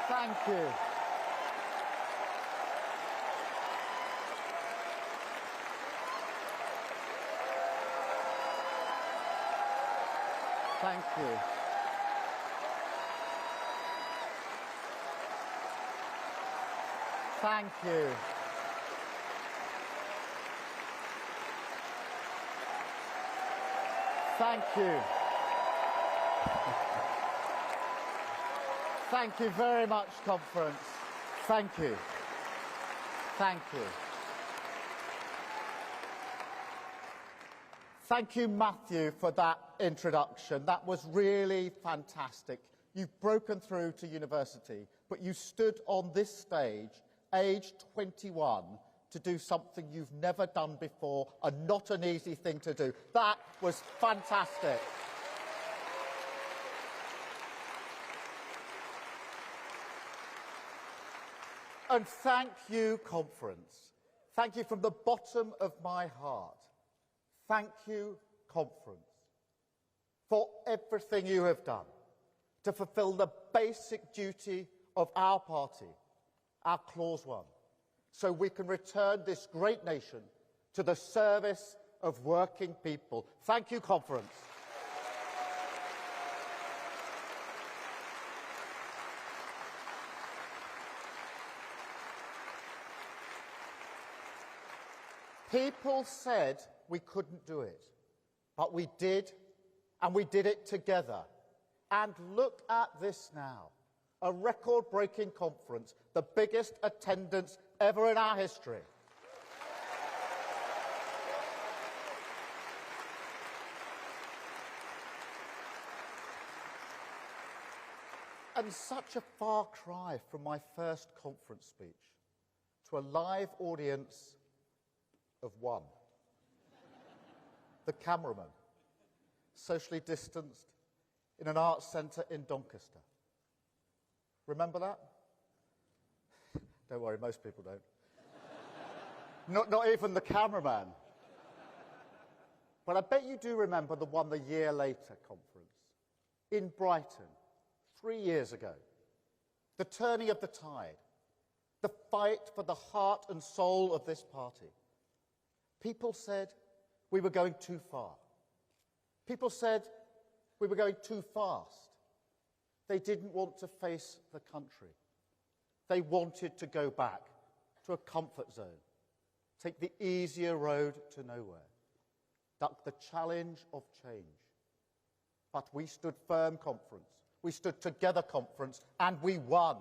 Thank you. Thank you. Thank you. Thank you. Thank you very much, conference. Thank you. Thank you. Thank you, Matthew, for that introduction. That was really fantastic. You've broken through to university, but you stood on this stage, aged 21, to do something you've never done before, and not an easy thing to do. That was fantastic. And thank you, conference. Thank you from the bottom of my heart. Thank you, conference, for everything you have done to fulfil the basic duty of our party, our Clause 1, so we can return this great nation to the service of working people. Thank you, conference. People said we couldn't do it, but we did, and we did it together. And look at this now, a record-breaking conference, the biggest attendance ever in our history. And such a far cry from my first conference speech to a live audience of one. The cameraman, socially distanced in an arts centre in Doncaster. Remember that? Don't worry, most people don't. Not even the cameraman. But I bet you do remember the one the year later conference in Brighton, 3 years ago. The turning of the tide, the fight for the heart and soul of this party. People said we were going too far. People said we were going too fast. They didn't want to face the country. They wanted to go back to a comfort zone, take the easier road to nowhere, duck the challenge of change. But we stood firm, conference. We stood together, conference, and we won.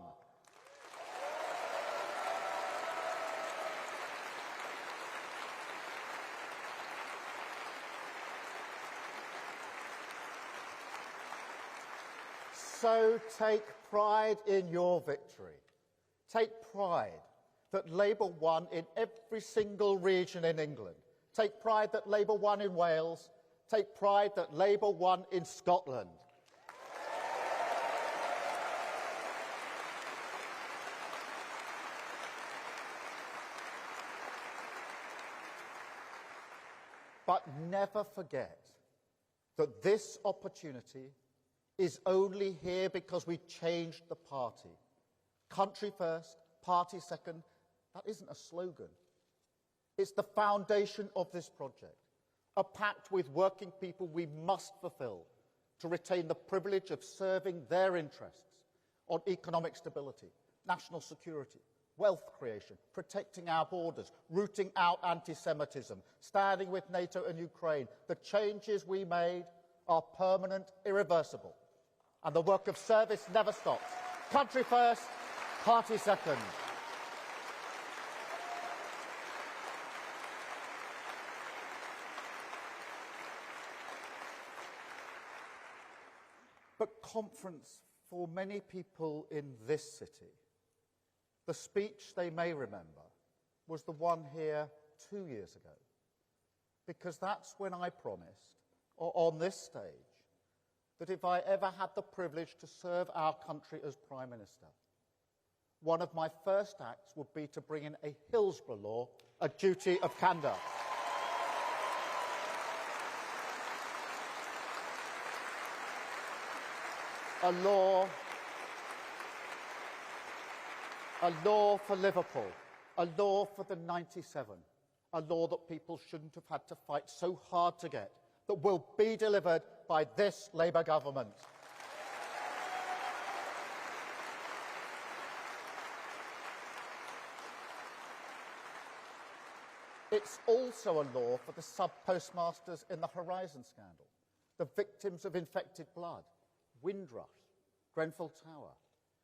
So take pride in your victory. Take pride that Labour won in every single region in England. Take pride that Labour won in Wales. Take pride that Labour won in Scotland. But never forget that this opportunity is only here because we changed the party. Country first, party second, that isn't a slogan. It's the foundation of this project, a pact with working people we must fulfil to retain the privilege of serving their interests on economic stability, national security, wealth creation, protecting our borders, rooting out antisemitism, standing with Nato and Ukraine. The changes we made are permanent, irreversible. And the work of service never stops. Country first, party second. But conference, for many people in this city, the speech they may remember was the one here 2 years ago. Because that's when I promised, on this stage, that if I ever had the privilege to serve our country as Prime Minister, one of my first acts would be to bring in a Hillsborough law, a duty of candour. A law for Liverpool, a law for the 97, a law that people shouldn't have had to fight so hard to get, that will be delivered by this Labour government. It's also a law for the sub-postmasters in the Horizon scandal, the victims of infected blood, Windrush, Grenfell Tower,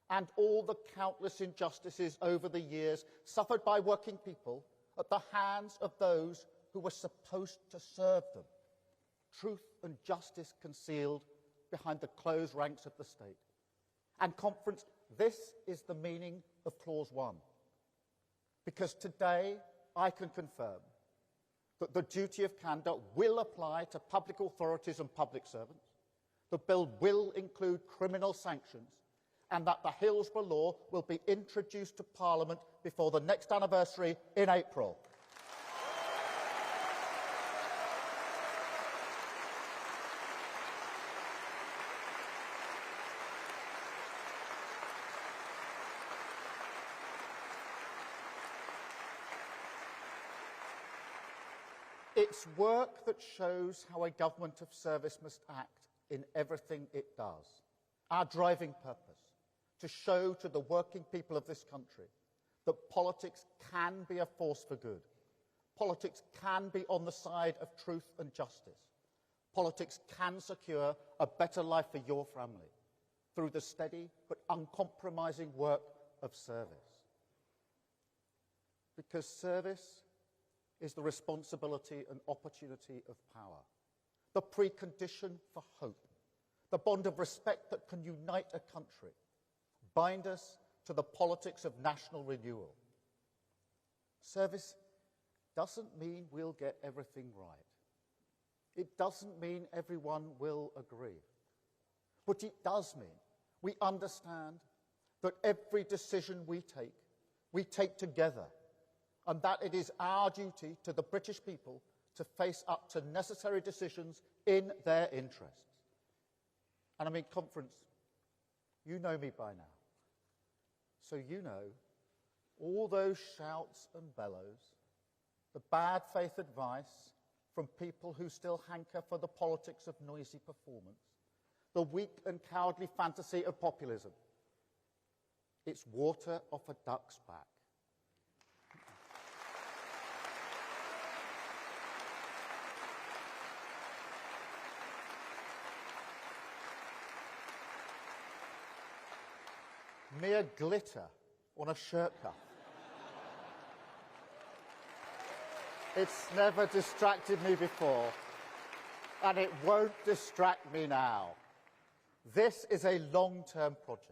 and all the countless injustices over the years suffered by working people at the hands of those who were supposed to serve them. Truth and justice concealed behind the closed ranks of the state. And Conference, this is the meaning of Clause 1. Because today I can confirm that the duty of candour will apply to public authorities and public servants. The bill will include criminal sanctions, and that the Hillsborough law will be introduced to Parliament before the next anniversary in April. It's work that shows how a government of service must act in everything it does. Our driving purpose, to show to the working people of this country that politics can be a force for good. Politics can be on the side of truth and justice. Politics can secure a better life for your family through the steady but uncompromising work of service. Because service is the responsibility and opportunity of power, the precondition for hope, the bond of respect that can unite a country, bind us to the politics of national renewal. Service doesn't mean we'll get everything right. It doesn't mean everyone will agree. But it does mean we understand that every decision we take together, and that it is our duty to the British people to face up to necessary decisions in their interests. And I mean, Conference, you know me by now. So you know all those shouts and bellows, the bad faith advice from people who still hanker for the politics of noisy performance, the weak and cowardly fantasy of populism. It's water off a duck's back. Mere glitter on a shirt cuff. It's never distracted me before, and it won't distract me now. This is a long-term project.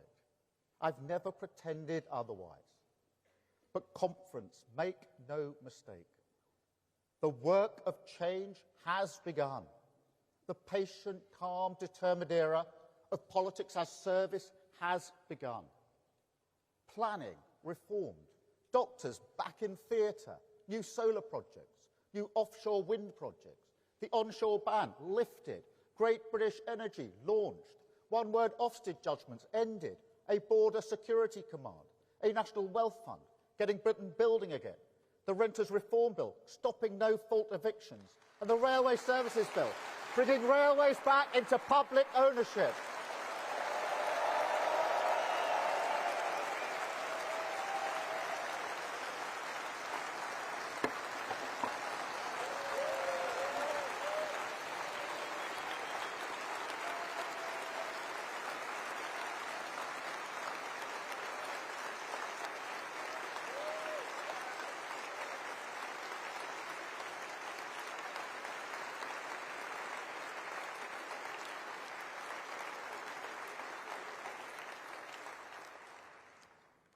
I've never pretended otherwise. But Conference, make no mistake, the work of change has begun. The patient, calm, determined era of politics as service has begun. Planning reformed, doctors back in theatre, new solar projects, new offshore wind projects, the onshore ban lifted, Great British Energy launched, one-word Ofsted judgments ended, a border security command, a national wealth fund, getting Britain building again, the Renters Reform Bill, stopping no-fault evictions, and the Railway Services Bill, bringing railways back into public ownership.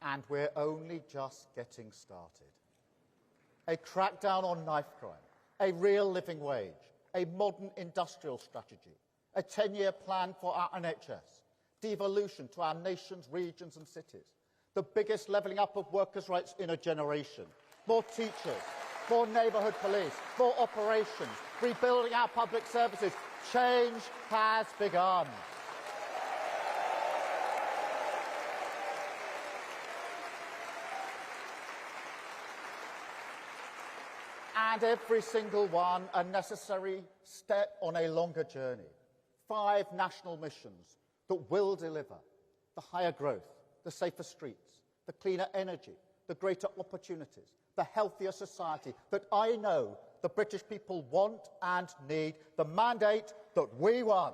And we're only just getting started. A crackdown on knife crime, a real living wage, a modern industrial strategy, a 10-year plan for our NHS, devolution to our nation's regions and cities, the biggest levelling up of workers' rights in a generation, more teachers, more neighbourhood police, more operations, rebuilding our public services. Change has begun. and every single one a necessary step on a longer journey. 5 national missions that will deliver the higher growth, the safer streets, the cleaner energy, the greater opportunities, the healthier society that I know the British people want and need, the mandate that we won.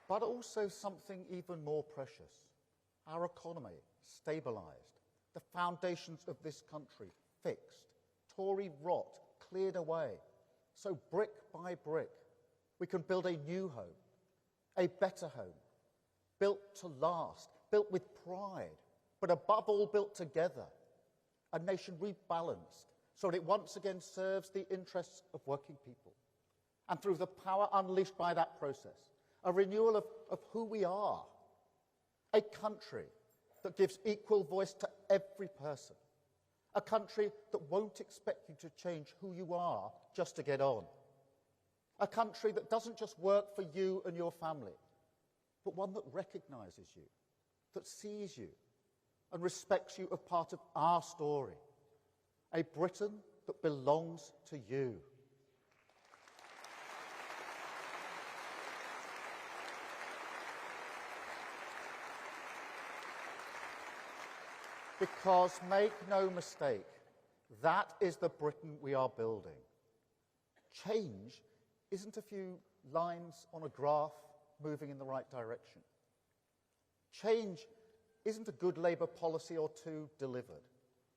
But also something even more precious, our economy stabilised, the foundations of this country fixed, Tory rot cleared away. So brick by brick, we can build a new home, a better home, built to last, built with pride, but above all built together, a nation rebalanced so that it once again serves the interests of working people. And through the power unleashed by that process, a renewal of who we are, a country that gives equal voice to every person, a country that won't expect you to change who you are just to get on, a country that doesn't just work for you and your family, but one that recognises you, that sees you and respects you as part of our story, a Britain that belongs to you. Because, make no mistake, that is the Britain we are building. Change isn't a few lines on a graph moving in the right direction. Change isn't a good Labour policy or two delivered,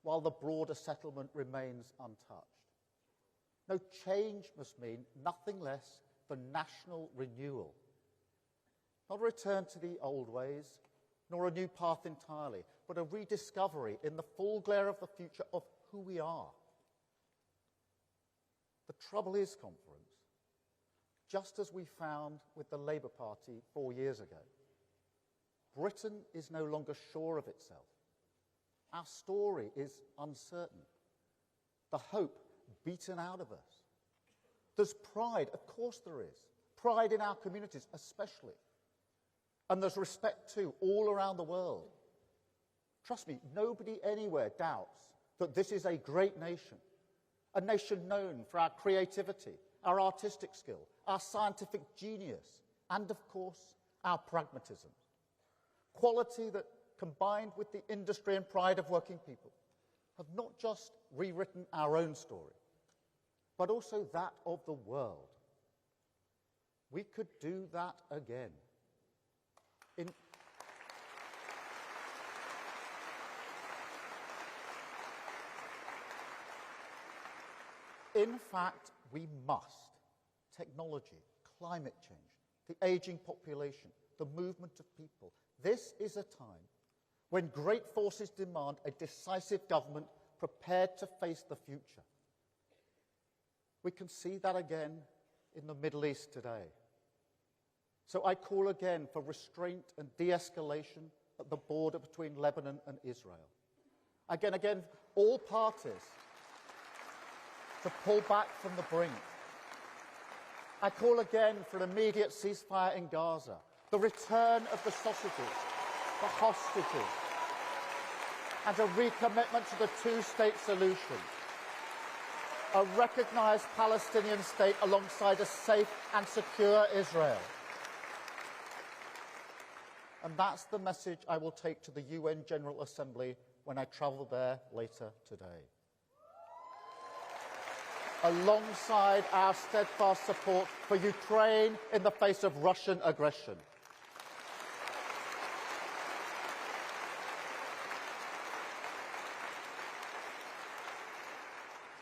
while the broader settlement remains untouched. No, change must mean nothing less than national renewal. Not a return to the old ways, nor a new path entirely, but a rediscovery in the full glare of the future of who we are. The trouble is, conference, just as we found with the Labour Party 4 years ago, Britain is no longer sure of itself. Our story is uncertain. The hope beaten out of us. There's pride, of course there is. Pride in our communities, especially. And there's respect too, all around the world. Trust me, nobody anywhere doubts that this is a great nation, a nation known for our creativity, our artistic skill, our scientific genius, and of course, our pragmatism. Quality that, combined with the industry and pride of working people, have not just rewritten our own story, but also that of the world. We could do that again. In fact, we must. Technology, climate change, the ageing population, the movement of people. This is a time when great forces demand a decisive government prepared to face the future. We can see that again in the Middle East today. So I call again for restraint and de-escalation at the border between Lebanon and Israel. Again, all parties to pull back from the brink. I call again for an immediate ceasefire in Gaza, the return of the sausages, the hostages, and a recommitment to the two-state solution, a recognised Palestinian state alongside a safe and secure Israel. And that's the message I will take to the UN General Assembly when I travel there later today. Alongside our steadfast support for Ukraine in the face of Russian aggression.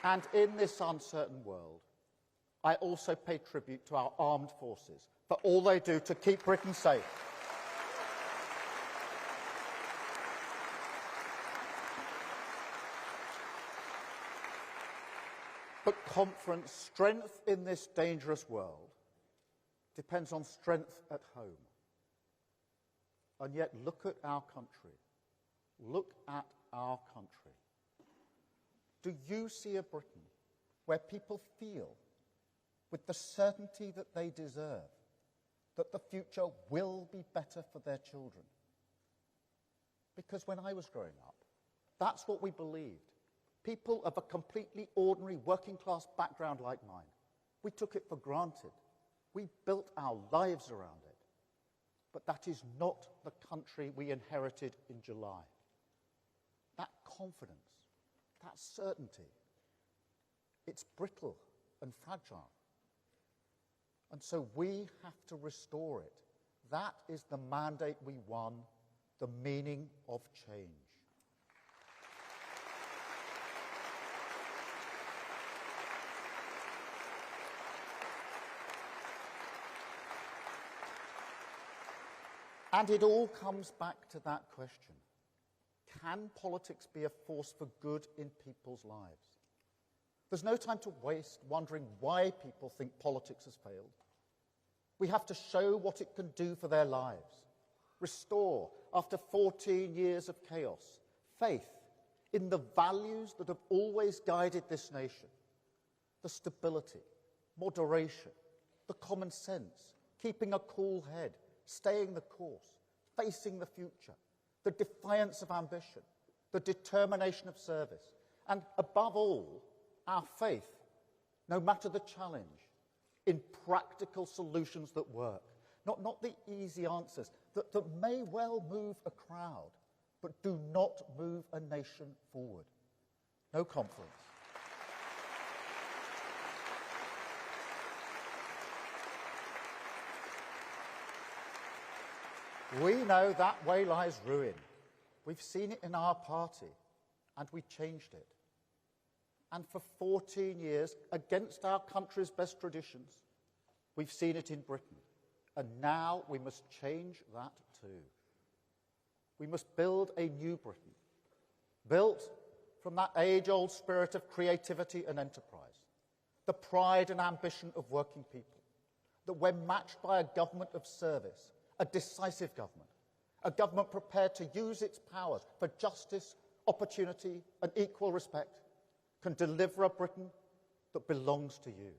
And in this uncertain world, I also pay tribute to our armed forces for all they do to keep Britain safe. But conference, strength in this dangerous world depends on strength at home. And yet, look at our country. Look at our country. Do you see a Britain where people feel, with the certainty that they deserve, that the future will be better for their children. Because when I was growing up, that's what we believed. People of a completely ordinary working-class background like mine, we took it for granted. We built our lives around it. But that is not the country we inherited in July. That confidence, that certainty, it's brittle and fragile. And so we have to restore it. That is the mandate we won, the meaning of change. And it all comes back to that question. Can politics be a force for good in people's lives? There's no time to waste wondering why people think politics has failed. We have to show what it can do for their lives. Restore, after 14 years of chaos, faith in the values that have always guided this nation. The stability, moderation, the common sense, keeping a cool head, staying the course, facing the future, the defiance of ambition, the determination of service, and above all, our faith, no matter the challenge, in practical solutions that work. Not the easy answers that may well move a crowd, but do not move a nation forward. No conference. We know that way lies ruin. We've seen it in our party, and we changed it. And for 14 years, against our country's best traditions, we've seen it in Britain. And now we must change that too. We must build a new Britain, built from that age-old spirit of creativity and enterprise, the pride and ambition of working people, that when matched by a government of service, a decisive government, a government prepared to use its powers for justice, opportunity and equal respect, can deliver a Britain that belongs to you.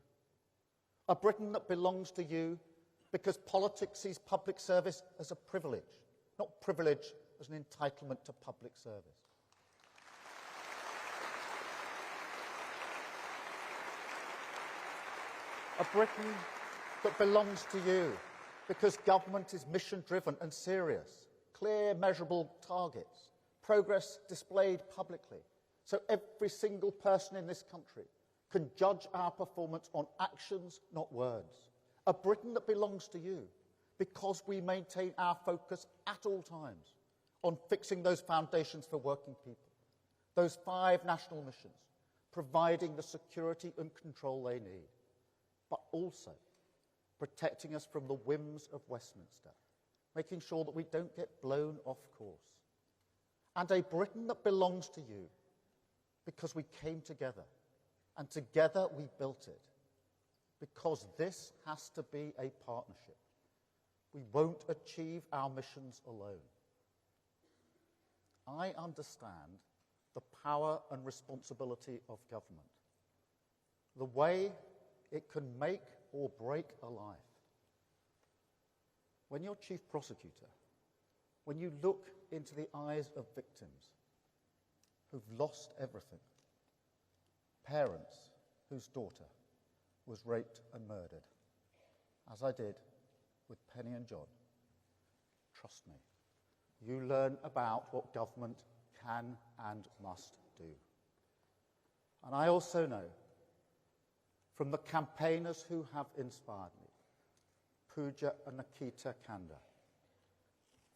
A Britain that belongs to you because politics sees public service as a privilege, not privilege as an entitlement to public service. A Britain that belongs to you because government is mission-driven and serious, clear, measurable targets, progress displayed publicly, so every single person in this country can judge our performance on actions, not words. A Britain that belongs to you because we maintain our focus at all times on fixing those foundations for working people, those 5 national missions, providing the security and control they need, but also protecting us from the whims of Westminster, making sure that we don't get blown off course. And a Britain that belongs to you because we came together, and together we built it, because this has to be a partnership. We won't achieve our missions alone. I understand the power and responsibility of government, the way it can make or break a life. When you're chief prosecutor, when you look into the eyes of victims who've lost everything, parents whose daughter was raped and murdered, as I did with Penny and John, trust me, you learn about what government can and must do. And I also know from the campaigners who have inspired me, Pooja and Nikita Kanda,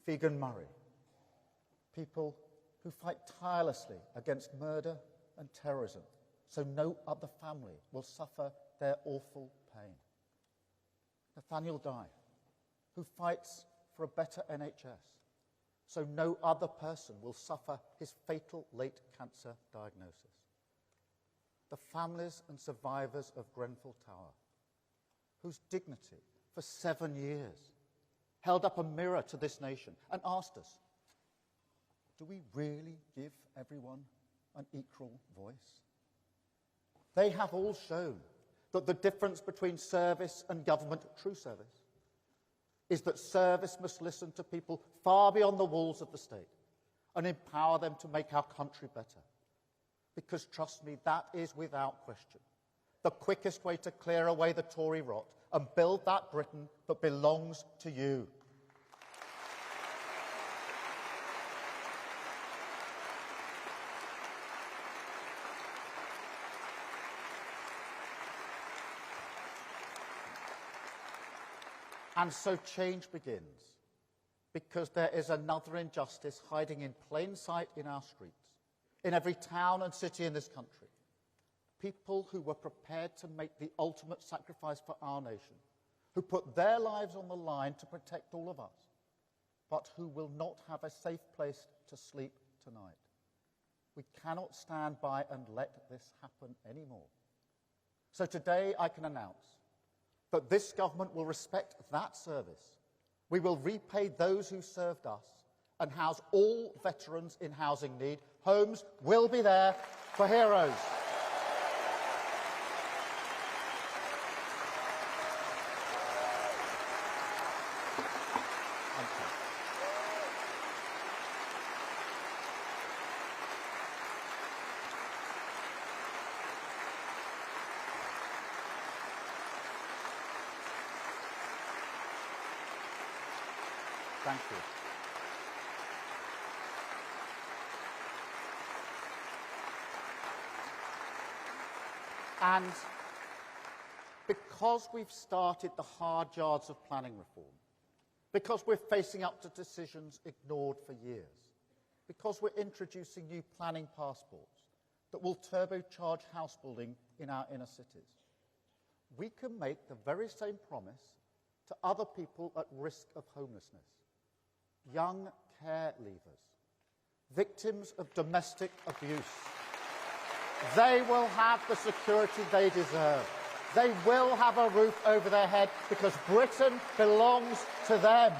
Figan Murray, people who fight tirelessly against murder and terrorism so no other family will suffer their awful pain. Nathaniel Dye, who fights for a better NHS so no other person will suffer his fatal late cancer diagnosis. The families and survivors of Grenfell Tower, whose dignity for 7 years held up a mirror to this nation and asked us, do we really give everyone an equal voice? They have all shown that the difference between service and government, true service, is that service must listen to people far beyond the walls of the state and empower them to make our country better. Because, trust me, that is without question the quickest way to clear away the Tory rot and build that Britain that belongs to you. And so change begins, because there is another injustice hiding in plain sight in our streets, in every town and city in this country. People who were prepared to make the ultimate sacrifice for our nation, who put their lives on the line to protect all of us, but who will not have a safe place to sleep tonight. We cannot stand by and let this happen anymore. So today I can announce that this government will respect that service. We will repay those who served us and house all veterans in housing need. Homes will be there for heroes. Thank you. And because we've started the hard yards of planning reform, because we're facing up to decisions ignored for years, because we're introducing new planning passports that will turbocharge house building in our inner cities, we can make the very same promise to other people at risk of homelessness. Young care leavers, victims of domestic abuse. They will have the security they deserve. They will have a roof over their head because Britain belongs to them.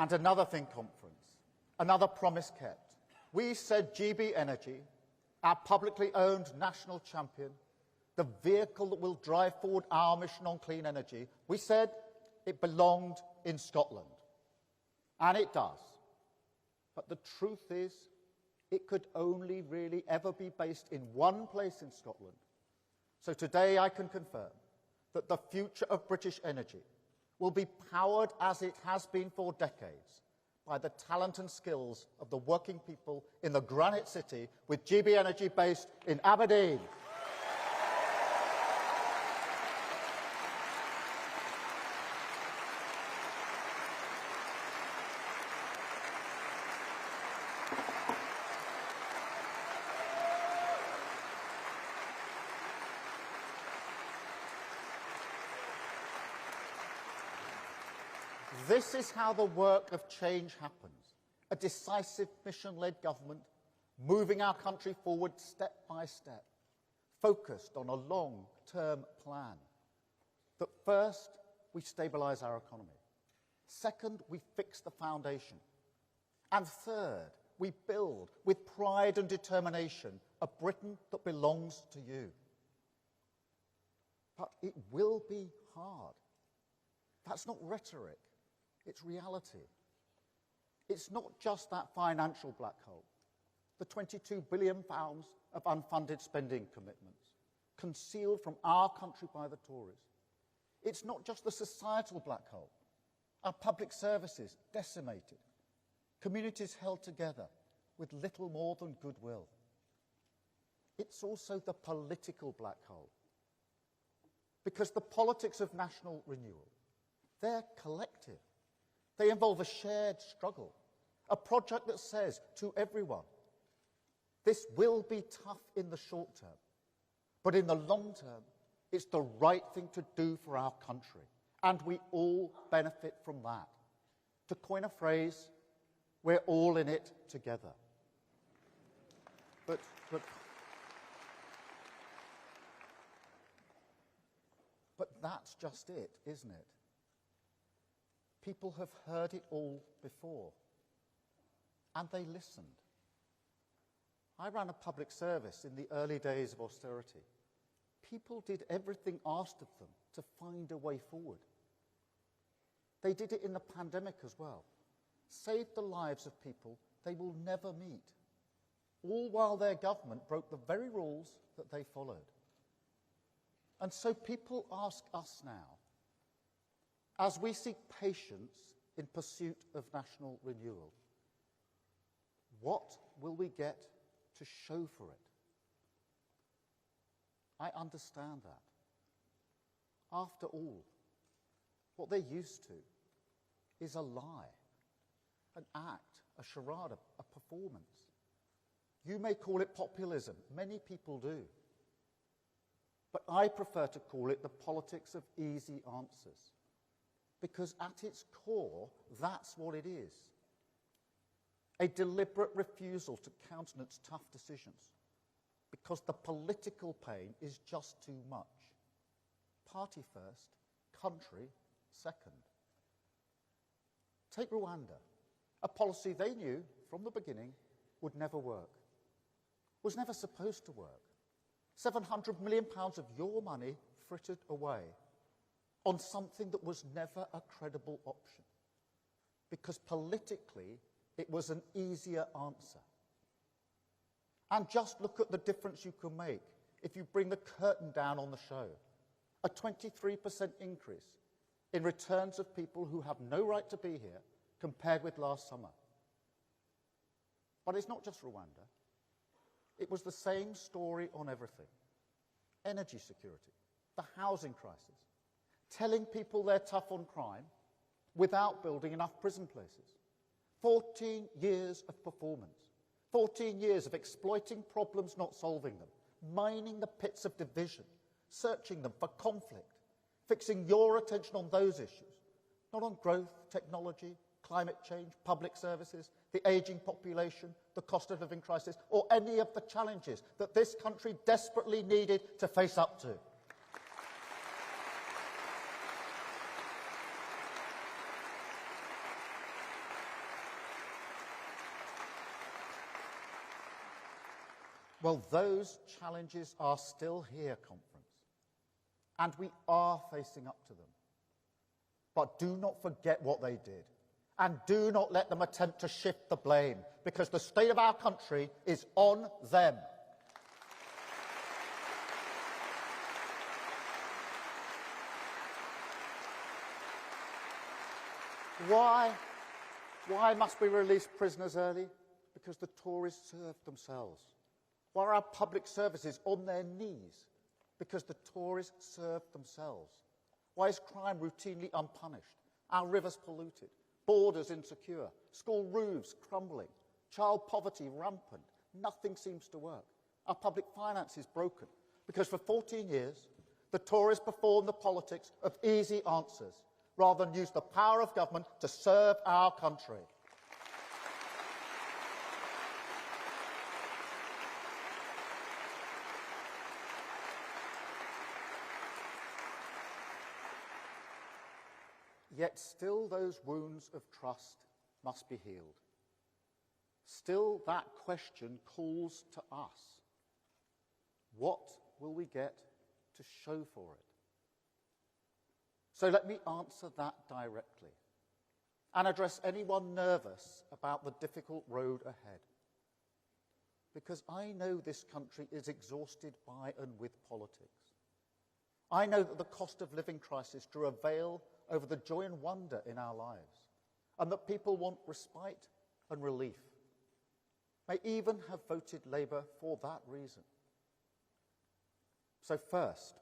And another thing, conference, another promise kept. We said GB Energy, our publicly owned national champion, the vehicle that will drive forward our mission on clean energy, we said it belonged in Scotland. And it does. But the truth is, it could only really ever be based in one place in Scotland. So today I can confirm that the future of British energy will be powered, as it has been for decades, by the talent and skills of the working people in the Granite City, with GB Energy based in Aberdeen. This is how the work of change happens. A decisive mission-led government moving our country forward step by step, focused on a long-term plan. That first, we stabilise our economy. Second, we fix the foundation. And third, we build, with pride and determination, a Britain that belongs to you. But it will be hard. That's not rhetoric. It's reality. It's not just that financial black hole, the £22 billion of unfunded spending commitments, concealed from our country by the Tories. It's not just the societal black hole, our public services decimated, communities held together with little more than goodwill. It's also the political black hole, because the politics of national renewal, they're collective. They involve a shared struggle, a project that says to everyone, this will be tough in the short term, but in the long term, it's the right thing to do for our country, and we all benefit from that. To coin a phrase, we're all in it together. But that's just it, isn't it? People have heard it all before, and they listened. I ran a public service in the early days of austerity. People did everything asked of them to find a way forward. They did it in the pandemic as well. Saved the lives of people they will never meet, all while their government broke the very rules that they followed. And so people ask us now, as we seek patience in pursuit of national renewal, what will we get to show for it? I understand that. After all, what they're used to is a lie, an act, a charade, a performance. You may call it populism. Many people do. But I prefer to call it the politics of easy answers, because at its core, that's what it is. A deliberate refusal to countenance tough decisions, because the political pain is just too much. Party first, country second. Take Rwanda, a policy they knew from the beginning would never work, was never supposed to work. £700 million of your money frittered away on something that was never a credible option, because politically it was an easier answer. And just look at the difference you can make if you bring the curtain down on the show. A 23% increase in returns of people who have no right to be here compared with last summer. But it's not just Rwanda. It was the same story on everything. Energy security, the housing crisis, telling people they're tough on crime without building enough prison places. 14 years of performance. 14 years of exploiting problems, not solving them, mining the pits of division, searching them for conflict, fixing your attention on those issues, not on growth, technology, climate change, public services, the ageing population, the cost of living crisis, or any of the challenges that this country desperately needed to face up to. Well, those challenges are still here, Conference, and we are facing up to them. But do not forget what they did, and do not let them attempt to shift the blame, because the state of our country is on them. Why must we release prisoners early? Because the Tories served themselves. Why are our public services on their knees? Because the Tories served themselves. Why is crime routinely unpunished? Our rivers polluted, borders insecure, school roofs crumbling, child poverty rampant. Nothing seems to work. Our public finance is broken because for 14 years the Tories performed the politics of easy answers rather than use the power of government to serve our country. Yet still those wounds of trust must be healed. Still that question calls to us. What will we get to show for it? So let me answer that directly and address anyone nervous about the difficult road ahead. Because I know this country is exhausted by and with politics. I know that the cost of living crisis drew a veil over the joy and wonder in our lives, and that people want respite and relief, may even have voted Labour for that reason. So first,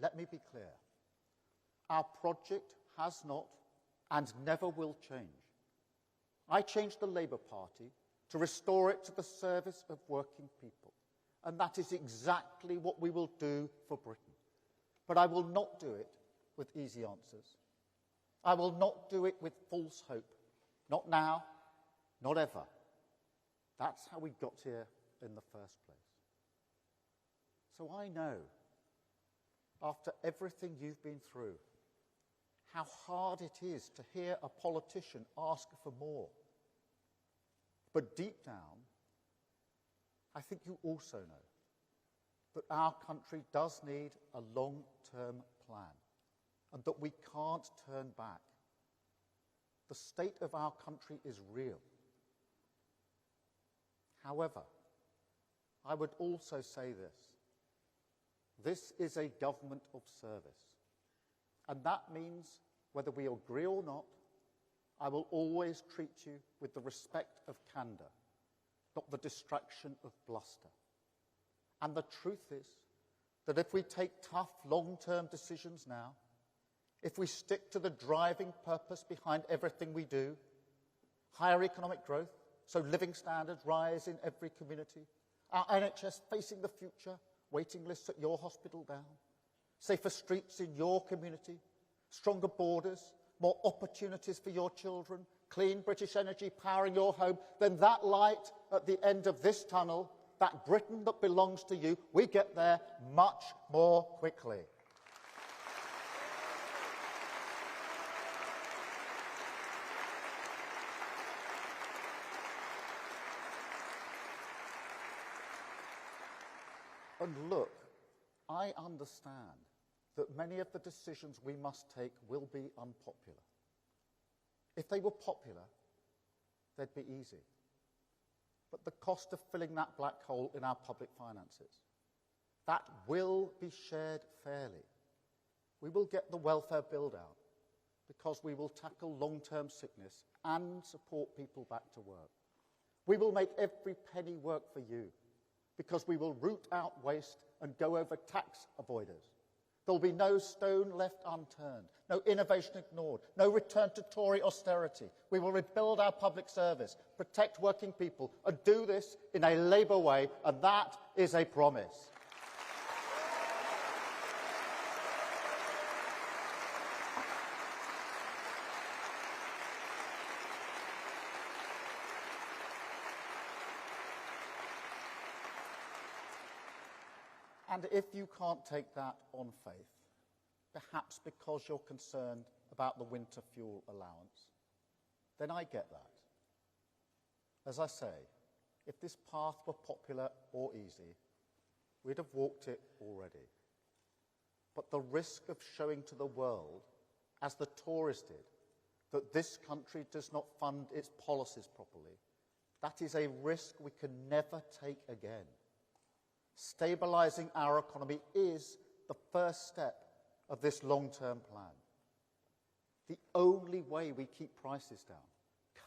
let me be clear. Our project has not and never will change. I changed the Labour Party to restore it to the service of working people, and that is exactly what we will do for Britain. But I will not do it with easy answers. I will not do it with false hope. Not now, not ever. That's how we got here in the first place. So I know, after everything you've been through, how hard it is to hear a politician ask for more. But deep down, I think you also know that our country does need a long-term plan and that we can't turn back. The state of our country is real. However, I would also say this. This is a government of service. And that means, whether we agree or not, I will always treat you with the respect of candour, not the distraction of bluster. And the truth is that if we take tough, long-term decisions now, if we stick to the driving purpose behind everything we do, higher economic growth, so living standards rise in every community, our NHS facing the future, waiting lists at your hospital down, safer streets in your community, stronger borders, more opportunities for your children, clean British energy powering your home, then that light at the end of this tunnel, that Britain that belongs to you, we get there much more quickly. And look, I understand that many of the decisions we must take will be unpopular. If they were popular, they'd be easy. But the cost of filling that black hole in our public finances, that will be shared fairly. We will get the welfare build-out because we will tackle long-term sickness and support people back to work. We will make every penny work for you because we will root out waste and go over tax avoiders. There will be no stone left unturned, no innovation ignored, no return to Tory austerity. We will rebuild our public service, protect working people, and do this in a Labour way, and that is a promise. And if you can't take that on faith, perhaps because you're concerned about the winter fuel allowance, then I get that. As I say, if this path were popular or easy, we'd have walked it already. But the risk of showing to the world, as the Tories did, that this country does not fund its policies properly, that is a risk we can never take again. Stabilising our economy is the first step of this long-term plan. The only way we keep prices down,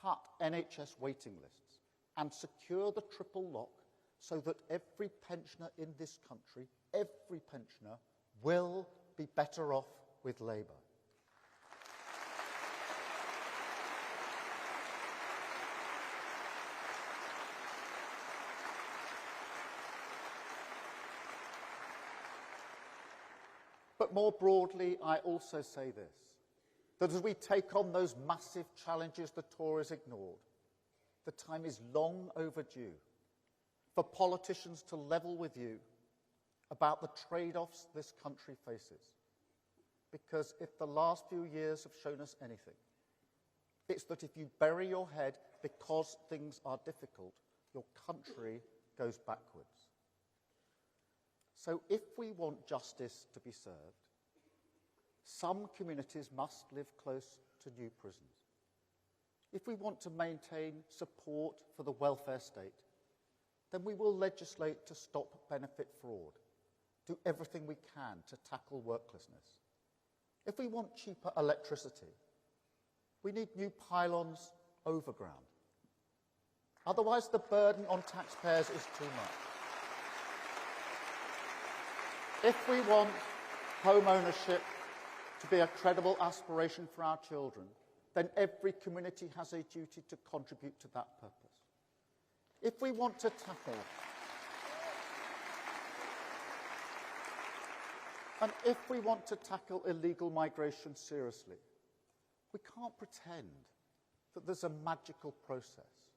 cut NHS waiting lists, and secure the triple lock so that every pensioner in this country, every pensioner, will be better off with Labour. But more broadly, I also say this, that as we take on those massive challenges the Tories ignored, the time is long overdue for politicians to level with you about the trade-offs this country faces. Because if the last few years have shown us anything, it's that if you bury your head because things are difficult, your country goes backwards. So if we want justice to be served, some communities must live close to new prisons. If we want to maintain support for the welfare state, then we will legislate to stop benefit fraud, do everything we can to tackle worklessness. If we want cheaper electricity, we need new pylons overground. Otherwise, the burden on taxpayers is too much. If we want home ownership to be a credible aspiration for our children, then every community has a duty to contribute to that purpose. If we want to tackle illegal migration seriously, we can't pretend that there's a magical process.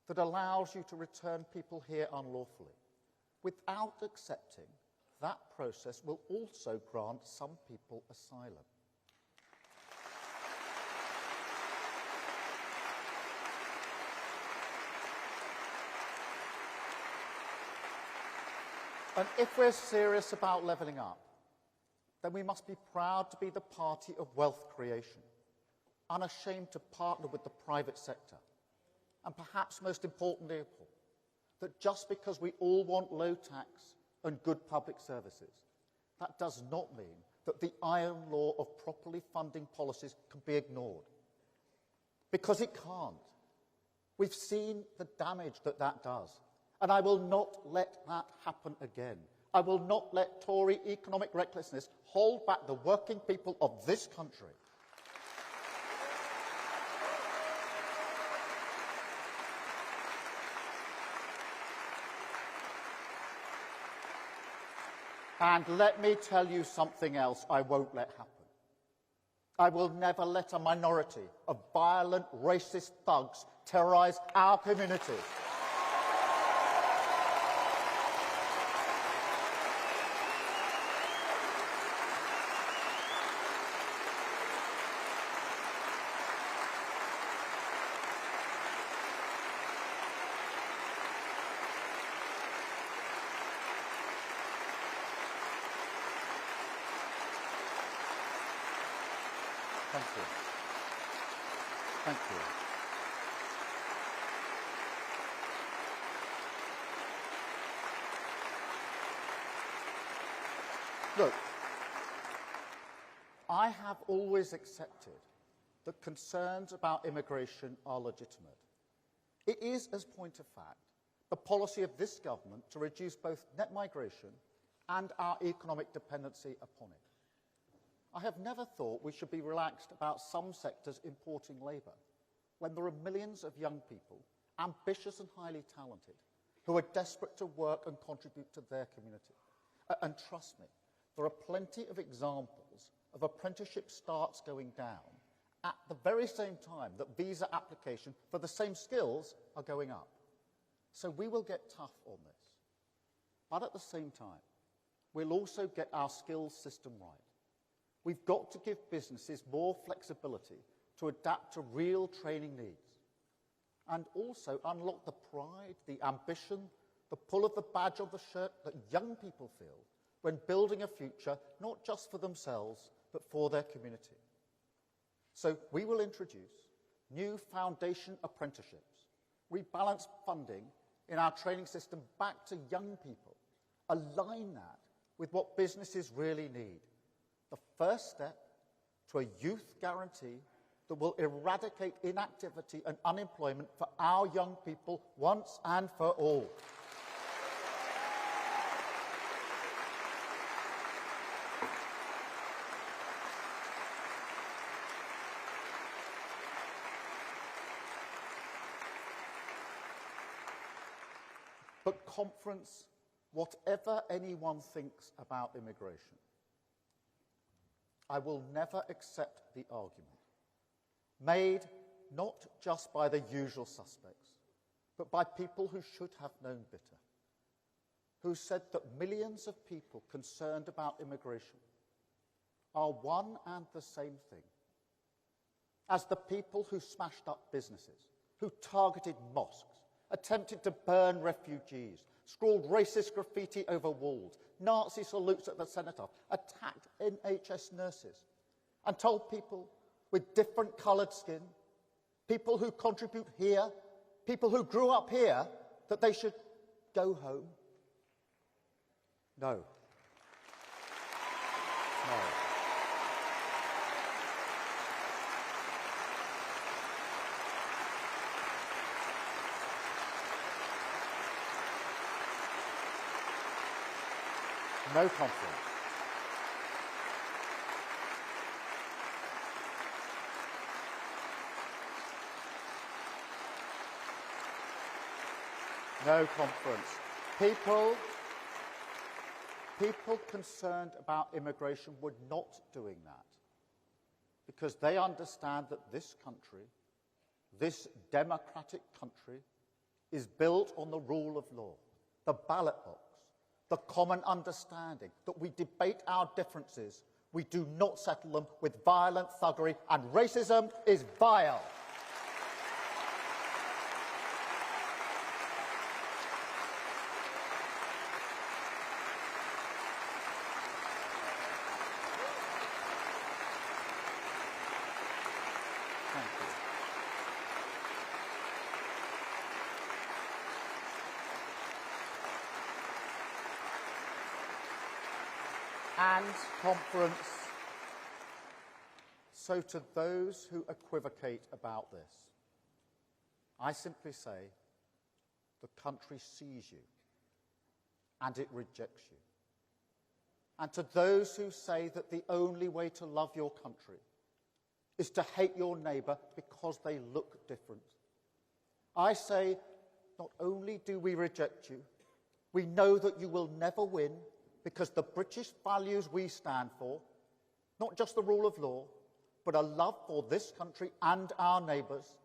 that allows you to return people here unlawfully, without accepting that process will also grant some people asylum. And if we're serious about levelling up, then we must be proud to be the party of wealth creation, unashamed to partner with the private sector, and perhaps most importantly of all, that just because we all want low tax and good public services, that does not mean that the iron law of properly funding policies can be ignored. Because it can't. We've seen the damage that that does. And I will not let that happen again. I will not let Tory economic recklessness hold back the working people of this country. And let me tell you something else I won't let happen. I will never let a minority of violent, racist thugs terrorise our communities. Thank you. Thank you. Look, I have always accepted that concerns about immigration are legitimate. It is, as point of fact, the policy of this government to reduce both net migration and our economic dependency upon it. I have never thought we should be relaxed about some sectors importing labour, when there are millions of young people, ambitious and highly talented, who are desperate to work and contribute to their community. And trust me, there are plenty of examples of apprenticeship starts going down at the very same time that visa application for the same skills are going up. So we will get tough on this. But at the same time, we'll also get our skills system right. We've got to give businesses more flexibility to adapt to real training needs, and also unlock the pride, the ambition, the pull of the badge on the shirt that young people feel when building a future not just for themselves but for their community. So we will introduce new foundation apprenticeships, rebalance funding in our training system back to young people, align that with what businesses really need. The first step to a youth guarantee that will eradicate inactivity and unemployment for our young people once and for all. But conference, whatever anyone thinks about immigration, I will never accept the argument, made not just by the usual suspects, but by people who should have known better, who said that millions of people concerned about immigration are one and the same thing as the people who smashed up businesses, who targeted mosques, attempted to burn refugees, scrawled racist graffiti over walls, Nazi salutes at the cenotaph, attacked NHS nurses, and told people with different coloured skin, people who contribute here, people who grew up here, that they should go home. No. No. No conference. No conference. People concerned about immigration were not doing that because they understand that this country, this democratic country, is built on the rule of law, the ballot box, the common understanding that we debate our differences, we do not settle them with violent thuggery, and racism is vile. Thank you. And conference. So to those who equivocate about this, I simply say the country sees you and it rejects you. And to those who say that the only way to love your country is to hate your neighbour because they look different, I say not only do we reject you, we know that you will never win, because the British values we stand for, not just the rule of law, but a love for this country and our neighbours,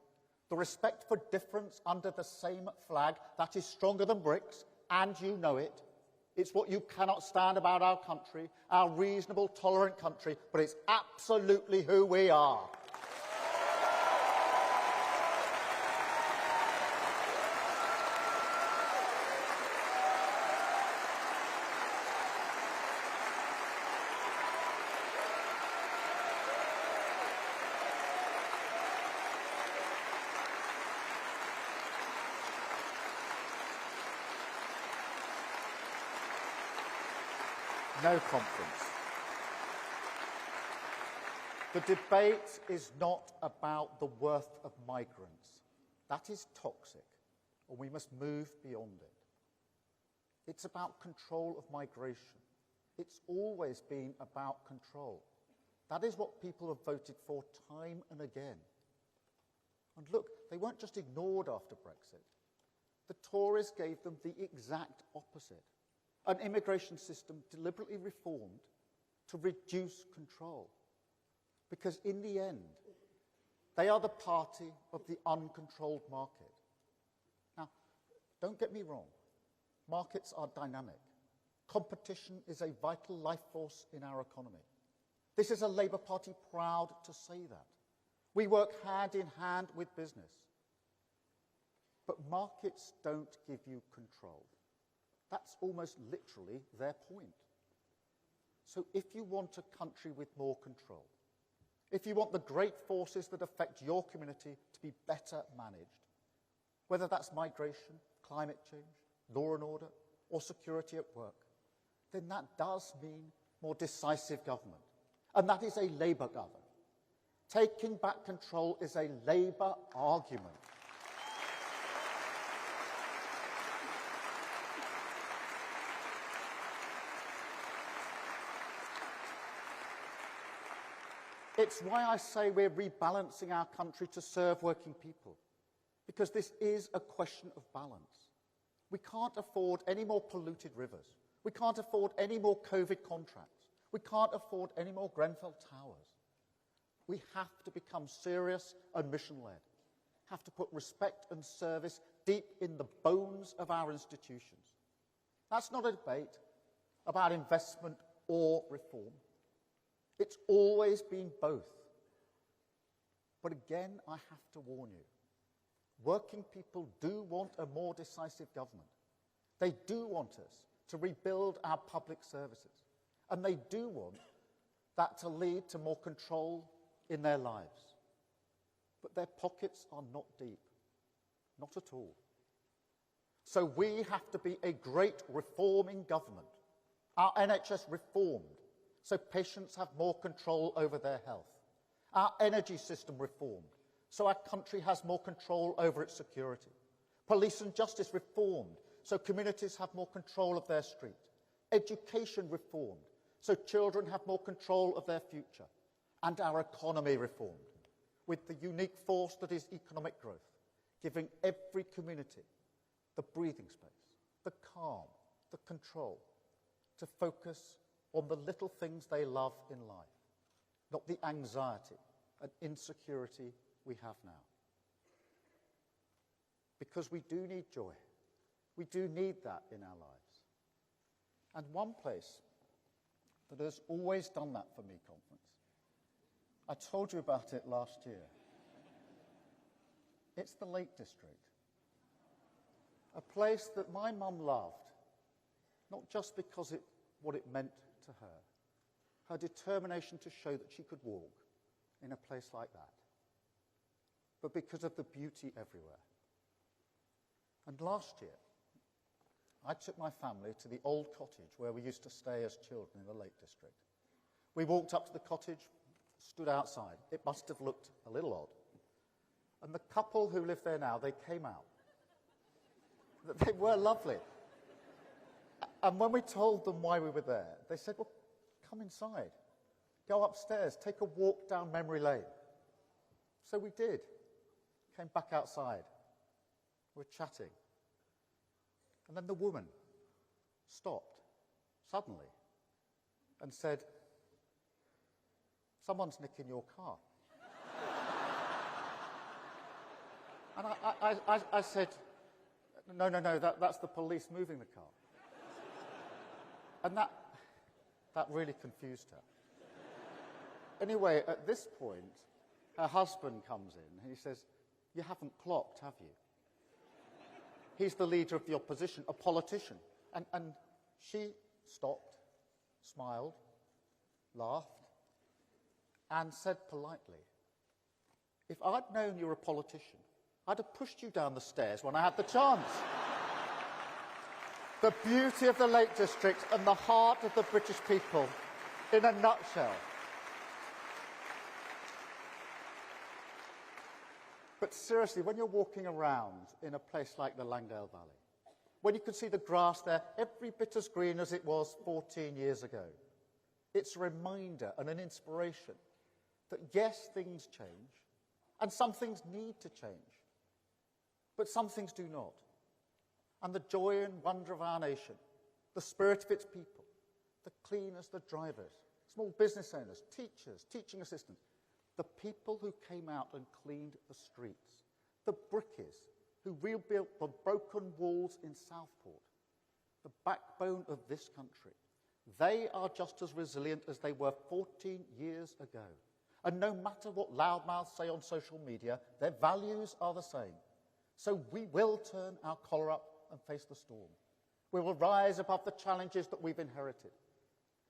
the respect for difference under the same flag that is stronger than bricks, and you know it. It's what you cannot stand about our country, our reasonable, tolerant country, but it's absolutely who we are. No conference. The debate is not about the worth of migrants. That is toxic, and we must move beyond it. It's about control of migration. It's always been about control. That is what people have voted for time and again. And look, they weren't just ignored after Brexit. The Tories gave them the exact opposite. An immigration system deliberately reformed to reduce control. Because in the end, they are the party of the uncontrolled market. Now, don't get me wrong. Markets are dynamic. Competition is a vital life force in our economy. This is a Labour Party proud to say that. We work hand in hand with business. But markets don't give you control. That's almost literally their point. So if you want a country with more control, if you want the great forces that affect your community to be better managed, whether that's migration, climate change, law and order, or security at work, then that does mean more decisive government. And that is a Labour government. Taking back control is a Labour argument. It's why I say we're rebalancing our country to serve working people, because this is a question of balance. We can't afford any more polluted rivers. We can't afford any more COVID contracts. We can't afford any more Grenfell Towers. We have to become serious and mission-led, have to put respect and service deep in the bones of our institutions. That's not a debate about investment or reform. It's always been both. But again, I have to warn you. Working people do want a more decisive government. They do want us to rebuild our public services. And they do want that to lead to more control in their lives. But their pockets are not deep. Not at all. So we have to be a great reforming government. Our NHS reformed, so patients have more control over their health. Our energy system reformed, so our country has more control over its security. Police and justice reformed, so communities have more control of their street. Education reformed, so children have more control of their future. And our economy reformed, with the unique force that is economic growth, giving every community the breathing space, the calm, the control, to focus on the little things they love in life, not the anxiety and insecurity we have now. because we do need joy. We do need that in our lives. And one place that has always done that for me, Conference, I told you about it last year. It's the Lake District. A place that my mum loved, not just because what it meant to her determination to show that she could walk in a place like that, but because of the beauty everywhere. And last year, I took my family to the old cottage where we used to stay as children in the Lake District. We walked up to the cottage, stood outside. It must have looked a little odd. And the couple who live there now, they came out. They were lovely. And when we told them why we were there, they said, well, come inside. Go upstairs. Take a walk down memory lane. So we did. Came back outside. We're chatting. And then the woman stopped suddenly and said, someone's nicking your car. And I said, no, that's the police moving the car. And that really confused her. Anyway, at this point, her husband comes in and he says, you haven't clocked, have you? He's the leader of the opposition, a politician. And she stopped, smiled, laughed, and said politely, if I'd known you were a politician, I'd have pushed you down the stairs when I had the chance. The beauty of the Lake District and the heart of the British people in a nutshell. But seriously, when you're walking around in a place like the Langdale Valley, when you can see the grass there every bit as green as it was 14 years ago, it's a reminder and an inspiration that yes, things change, and some things need to change, but some things do not. And the joy and wonder of our nation, the spirit of its people, the cleaners, the drivers, small business owners, teachers, teaching assistants, the people who came out and cleaned the streets, the brickies who rebuilt the broken walls in Southport, the backbone of this country, they are just as resilient as they were 14 years ago. And no matter what loudmouths say on social media, their values are the same. So we will turn our collar up and face the storm. We will rise above the challenges that we've inherited.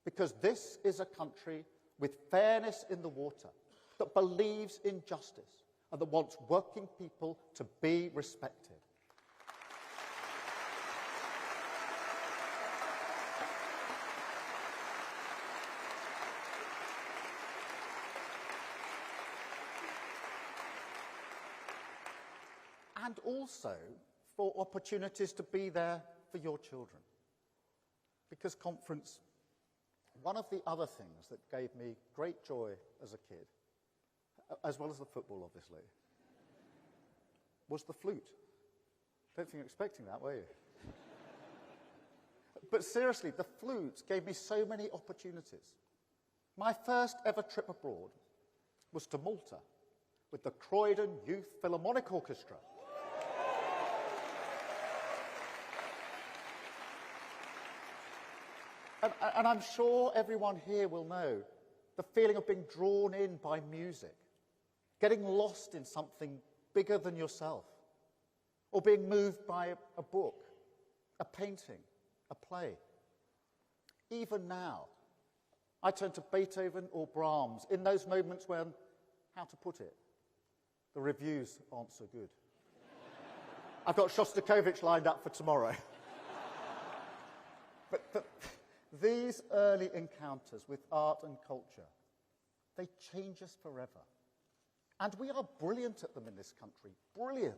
Because this is a country with fairness in the water, that believes in justice, and that wants working people to be respected. And also for opportunities to be there for your children. Because, Conference, one of the other things that gave me great joy as a kid, as well as the football, obviously, was the flute. Don't think you're expecting that, were you? But seriously, the flute gave me so many opportunities. My first ever trip abroad was to Malta with the Croydon Youth Philharmonic Orchestra. And I'm sure everyone here will know the feeling of being drawn in by music, getting lost in something bigger than yourself, or being moved by a book, a painting, a play. Even now, I turn to Beethoven or Brahms in those moments when, how to put it, the reviews aren't so good. I've got Shostakovich lined up for tomorrow. But these early encounters with art and culture, they change us forever. And we are brilliant at them in this country, brilliant.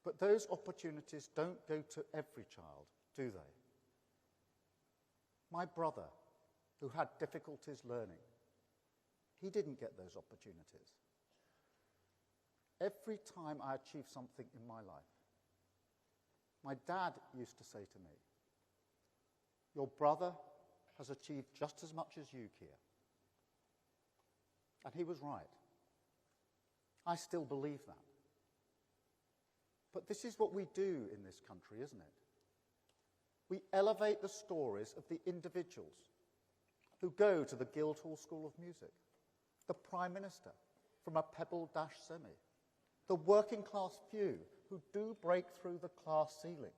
But those opportunities don't go to every child, do they? My brother, who had difficulties learning, he didn't get those opportunities. Every time I achieved something in my life, my dad used to say to me, your brother has achieved just as much as you, Keir. And he was right. I still believe that. But this is what we do in this country, isn't it? We elevate the stories of the individuals who go to the Guildhall School of Music, the Prime Minister from a pebble-dash semi, the working-class few who do break through the class ceiling.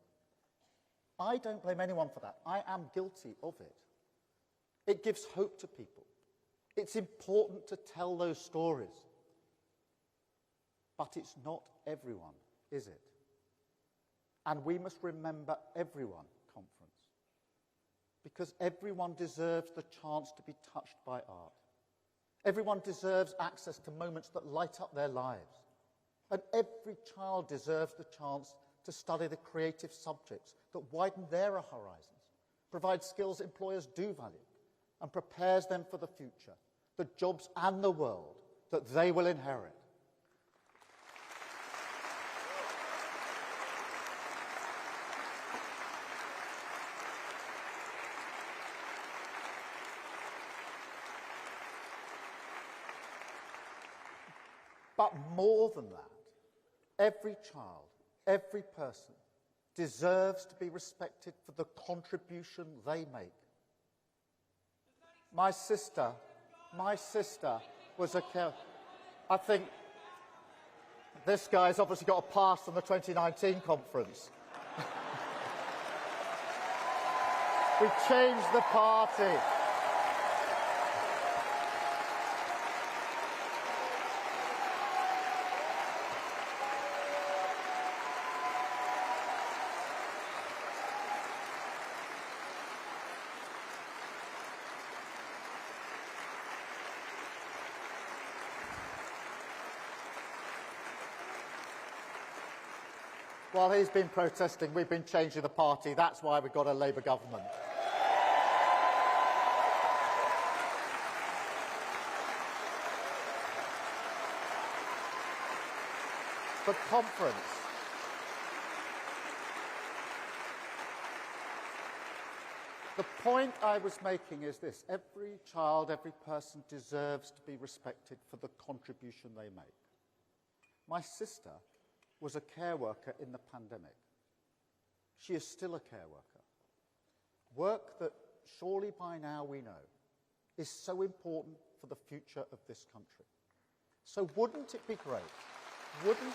I don't blame anyone for that. I am guilty of it. It gives hope to people. It's important to tell those stories. But it's not everyone, is it? And we must remember everyone conference, because everyone deserves the chance to be touched by art. Everyone deserves access to moments that light up their lives. And every child deserves the chance to study the creative subjects that widen their horizons, provide skills employers do value, and prepares them for the future, the jobs and the world that they will inherit. But more than that, every child, every person deserves to be respected for the contribution they make. My sister was a care. I think this guy's obviously got a pass from the 2019 conference. We changed the party. While he's been protesting, we've been changing the party. That's why we've got a Labour government. The conference. The point I was making is this: every child, every person deserves to be respected for the contribution they make. My sister was a care worker in the pandemic. She is still a care worker. Work that surely by now we know is so important for the future of this country. So wouldn't it be great, wouldn't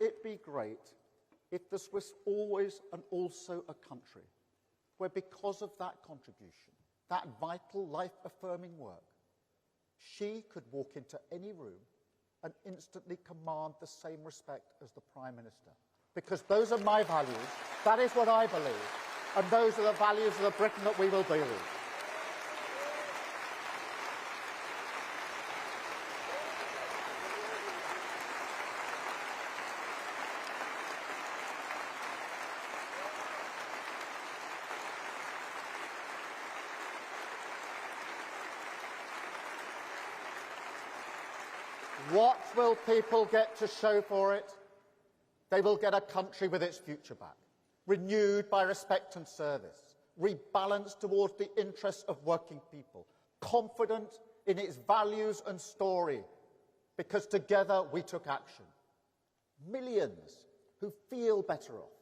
it be great if this was always and also a country where, because of that contribution, that vital, life-affirming work, she could walk into any room and instantly command the same respect as the Prime Minister? Because those are my values, that is what I believe, and those are the values of the Britain that we will build. What will people get to show for it? They will get a country with its future back, renewed by respect and service, rebalanced towards the interests of working people, confident in its values and story, because together we took action. Millions who feel better off,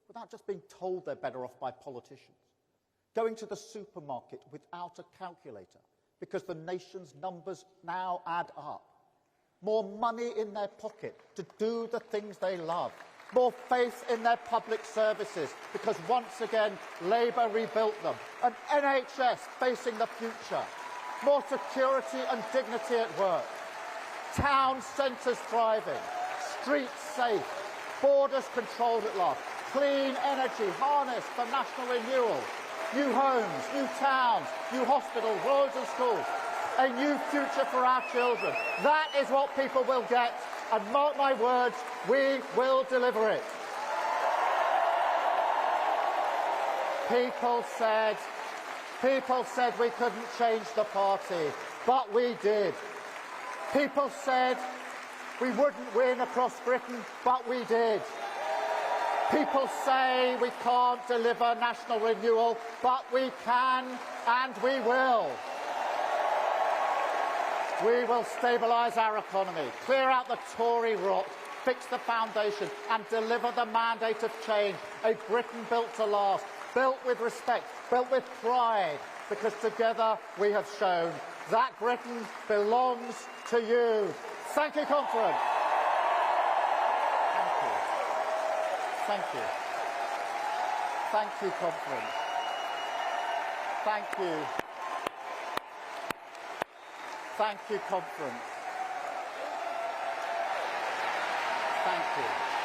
without just being told they're better off by politicians, going to the supermarket without a calculator, because the nation's numbers now add up. More money in their pocket to do the things they love. More faith in their public services, because once again Labour rebuilt them. An NHS facing the future. More security and dignity at work. Town centres thriving. Streets safe. Borders controlled at last. Clean energy harnessed for national renewal. New homes, new towns, new hospitals, roads and schools. A new future for our children. That is what people will get, and mark my words, we will deliver it. People said we couldn't change the party, but we did. People said we wouldn't win across Britain, but we did. People say we can't deliver national renewal, but we can and we will. We will stabilise our economy, clear out the Tory rot, fix the foundation and deliver the mandate of change. A Britain built to last, built with respect, built with pride, because together we have shown that Britain belongs to you. Thank you, conference. Thank you. Thank you. Thank you, conference. Thank you. Thank you, conference. Thank you.